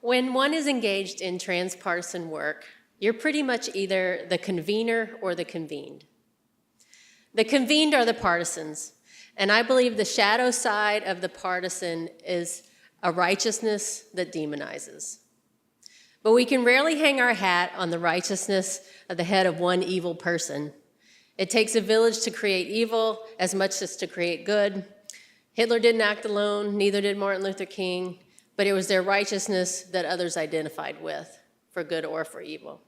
When one is engaged in transpartisan work, you're pretty much either the convener or the convened. The convened are the partisans, and I believe the shadow side of the partisan is a righteousness that demonizes. But we can rarely hang our hat on the righteousness of the head of one evil person. It takes a village to create evil as much as to create good. Hitler didn't act alone, neither did Martin Luther King, but it was their righteousness that others identified with, for good or for evil.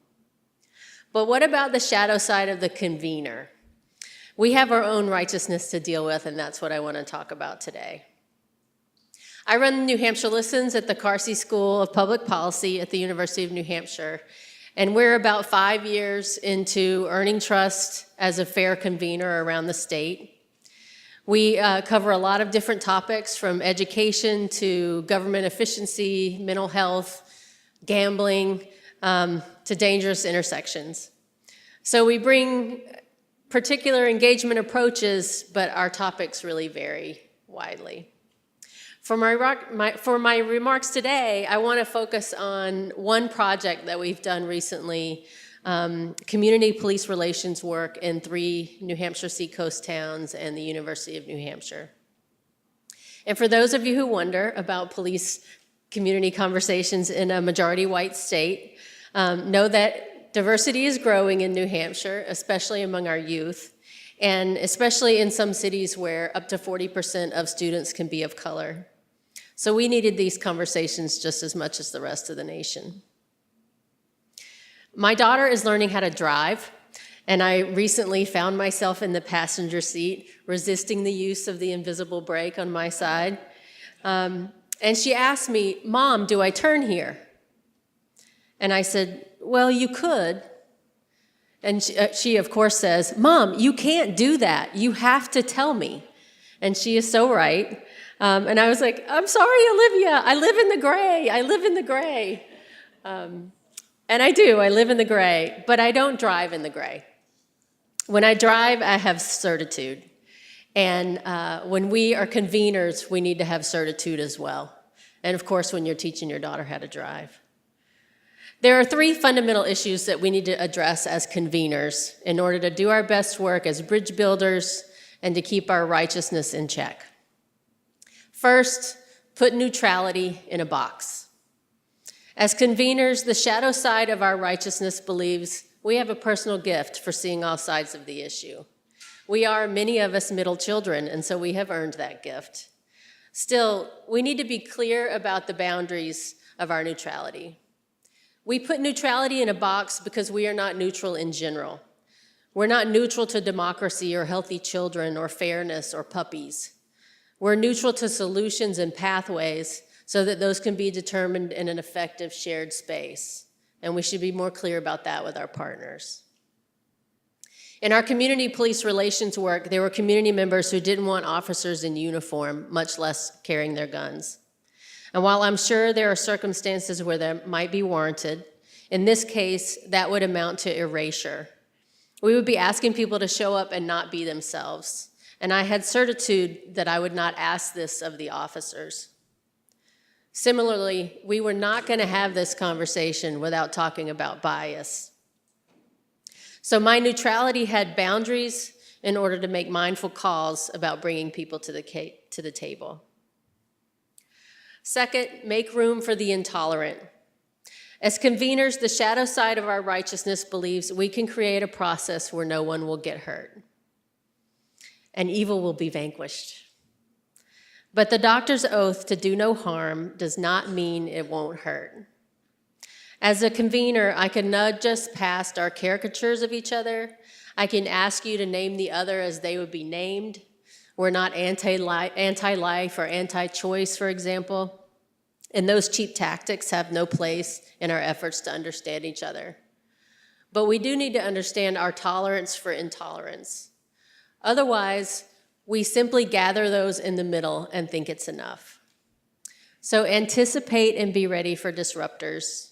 But what about the shadow side of the convener? We have our own righteousness to deal with, and that's what I want to talk about today. I run the New Hampshire Listens at the Carsey School of Public Policy at the University of New Hampshire, and we're about 5 years into earning trust as a fair convener around the state. We cover a lot of different topics, from education to government efficiency, mental health, gambling, to dangerous intersections. So we bring particular engagement approaches, but our topics really vary widely. For my remarks today, I want to focus on one project that we've done recently, community police relations work in 3 New Hampshire seacoast towns and the University of New Hampshire. And for those of you who wonder about police community conversations in a majority white state, know that diversity is growing in New Hampshire, especially among our youth, and especially in some cities where up to 40% of students can be of color. So we needed these conversations just as much as the rest of the nation. My daughter is learning how to drive, and I recently found myself in the passenger seat resisting the use of the invisible brake on my side. And she asked me, "Mom, do I turn here?" And I said, "Well, you could." And she of course says, "Mom, you can't do that. You have to tell me." And she is so right. And I was like, "I'm sorry, Olivia, I live in the gray. I live in the gray." And I do, I live in the gray, but I don't drive in the gray. When I drive, I have certitude. And when we are conveners, we need to have certitude as well. And of course, when you're teaching your daughter how to drive. There are 3 fundamental issues that we need to address as conveners in order to do our best work as bridge builders and to keep our righteousness in check. First, put neutrality in a box. As conveners, the shadow side of our righteousness believes we have a personal gift for seeing all sides of the issue. We are, many of us, middle children, and so we have earned that gift. Still, we need to be clear about the boundaries of our neutrality. We put neutrality in a box because we are not neutral in general. We're not neutral to democracy or healthy children or fairness or puppies. We're neutral to solutions and pathways so that those can be determined in an effective shared space. And we should be more clear about that with our partners. In our community police relations work, there were community members who didn't want officers in uniform, much less carrying their guns. And while I'm sure there are circumstances where that might be warranted, in this case, that would amount to erasure. We would be asking people to show up and not be themselves. And I had certitude that I would not ask this of the officers. Similarly, we were not going to have this conversation without talking about bias. So my neutrality had boundaries in order to make mindful calls about bringing people to the table. Second, make room for the intolerant. As conveners, the shadow side of our righteousness believes we can create a process where no one will get hurt, and evil will be vanquished. But the doctor's oath to do no harm does not mean it won't hurt. As a convener, I can nudge us past our caricatures of each other. I can ask you to name the other as they would be named. We're not anti-life or anti-choice, for example. And those cheap tactics have no place in our efforts to understand each other. But we do need to understand our tolerance for intolerance. Otherwise, we simply gather those in the middle and think it's enough. So anticipate and be ready for disruptors.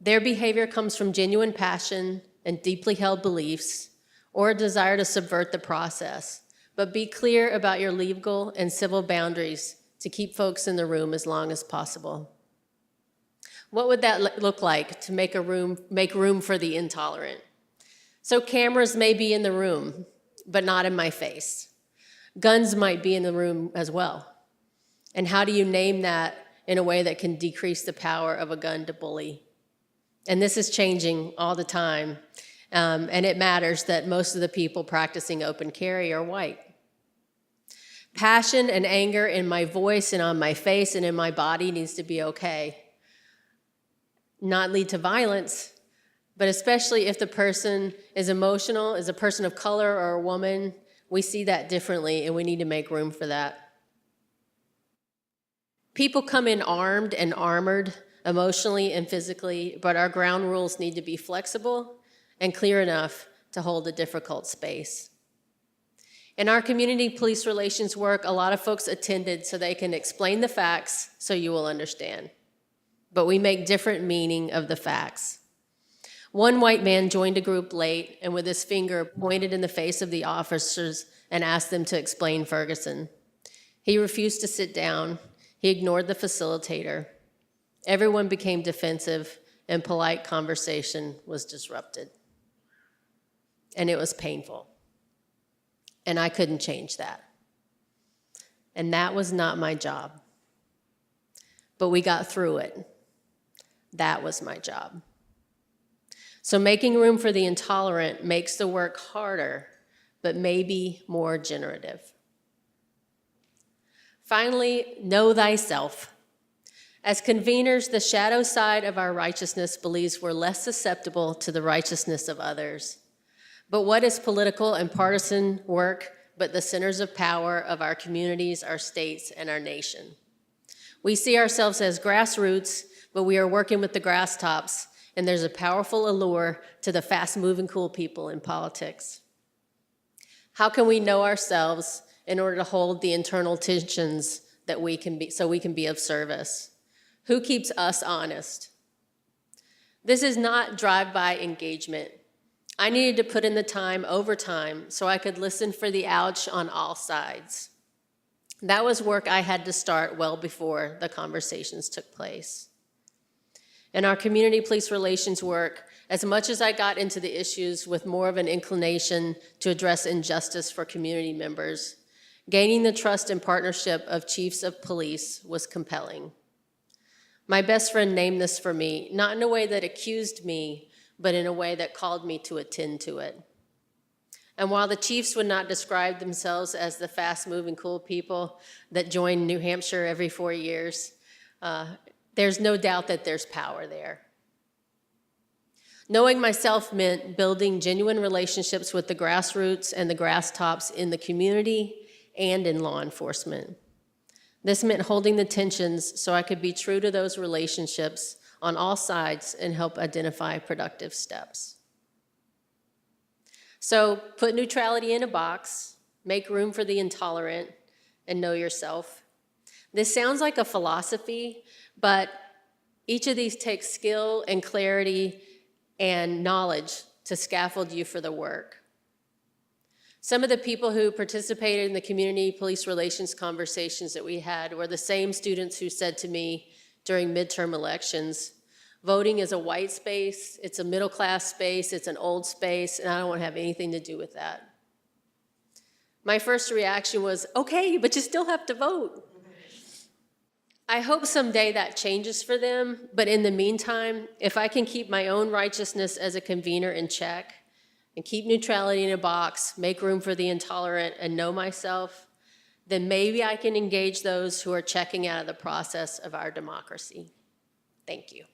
Their behavior comes from genuine passion and deeply held beliefs, or a desire to subvert the process. But be clear about your legal and civil boundaries to keep folks in the room as long as possible. What would that look like to make room for the intolerant? So cameras may be in the room, but not in my face. Guns might be in the room as well. And how do you name that in a way that can decrease the power of a gun to bully? And this is changing all the time. And it matters that most of the people practicing open carry are white. Passion and anger in my voice and on my face and in my body needs to be okay. Not lead to violence, but especially if the person is emotional, is a person of color or a woman, we see that differently and we need to make room for that. People come in armed and armored emotionally and physically, but our ground rules need to be flexible and clear enough to hold a difficult space. In our community police relations work, a lot of folks attended so they can explain the facts so you will understand. But we make different meaning of the facts. One white man joined a group late and with his finger pointed in the face of the officers and asked them to explain Ferguson. He refused to sit down. He ignored the facilitator. Everyone became defensive and polite conversation was disrupted. And it was painful. And I couldn't change that. And that was not my job. But we got through it. That was my job. So making room for the intolerant makes the work harder, but maybe more generative. Finally, know thyself. As conveners, the shadow side of our righteousness believes we're less susceptible to the righteousness of others. But what is political and partisan work but the centers of power of our communities, our states, and our nation? We see ourselves as grassroots, but we are working with the grass tops, and there's a powerful allure to the fast-moving cool people in politics. How can we know ourselves in order to hold the internal tensions that we can be of service? Who keeps us honest? This is not drive-by engagement. I needed to put in the time over time so I could listen for the ouch on all sides. That was work I had to start well before the conversations took place. In our community police relations work, as much as I got into the issues with more of an inclination to address injustice for community members, gaining the trust and partnership of chiefs of police was compelling. My best friend named this for me, not in a way that accused me, but in a way that called me to attend to it. And while the chiefs would not describe themselves as the fast-moving cool people that join New Hampshire every 4 years, there's no doubt that there's power there. Knowing myself meant building genuine relationships with the grassroots and the grass tops in the community and in law enforcement. This meant holding the tensions so I could be true to those relationships on all sides and help identify productive steps. So put neutrality in a box, make room for the intolerant, and know yourself. This sounds like a philosophy, but each of these takes skill and clarity and knowledge to scaffold you for the work. Some of the people who participated in the community police relations conversations that we had were the same students who said to me during midterm elections, voting is a white space, it's a middle class space, it's an old space, and I don't want to have anything to do with that. My first reaction was, okay, but you still have to vote. I hope someday that changes for them, but in the meantime, if I can keep my own righteousness as a convener in check and keep neutrality in a box, make room for the intolerant, and know myself, then maybe I can engage those who are checking out of the process of our democracy. Thank you.